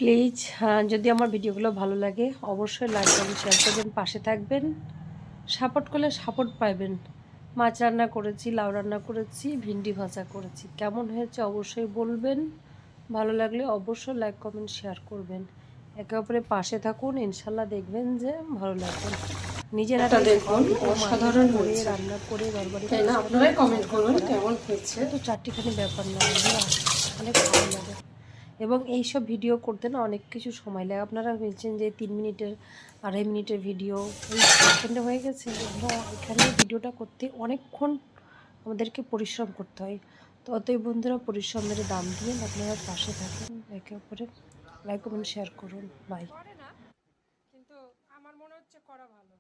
Please যদি আমার ভিডিওগুলো ভালো লাগে অবশ্যই লাইক করবেন, শেয়ার করবেন, পাশে থাকবেন। সাপোর্ট করলে সাপোর্ট পাবেন। মাছ রান্না করেছি, লাউ রান্না করেছি, ভিন্ডি ভাজা করেছি। কেমন হয়েছে অবশ্যই বলবেন। ভালো লাগলে অবশ্যই লাইক কমেন্ট শেয়ার করবেন। একে অপরের পাশে থাকুন, ইনশাল্লাহ দেখবেন যে ভালো লাগবে। নিজের এটা হাতে দেখুন অসাধারণ অসাধারণ করে হয়েছে, রান্না করে ঘরবাড়ি তাই না? পরিষ্কার আপনারাই করে কমেন্ট খাওয়া করুন করা কেমন হয়েছে। কিন্তু চারটিখানি ব্যাপার না বন্ধুরা, অনেক ভালো লাগে। এবং এইসব ভিডিও করতে না অনেক কিছু সময় লাগে। আপনারা বলছেন যে 3 মিনিটের 2.5 মিনিটের ভিডিও ওই সেকেন্ডে হয়ে গেছে, কিন্তু এখানে ভিডিওটা করতে অনেকক্ষণ আমাদেরকে পরিশ্রম করতে হয়। তো অতএব বন্ধুরা পরিশ্রমের দাম দিন, আপনারা পাশে থাকেন, একে অপরের লাইক কমেন্ট শেয়ার করুন। বাই। করে না, কিন্তু আমার মনে হচ্ছে করা ভালো।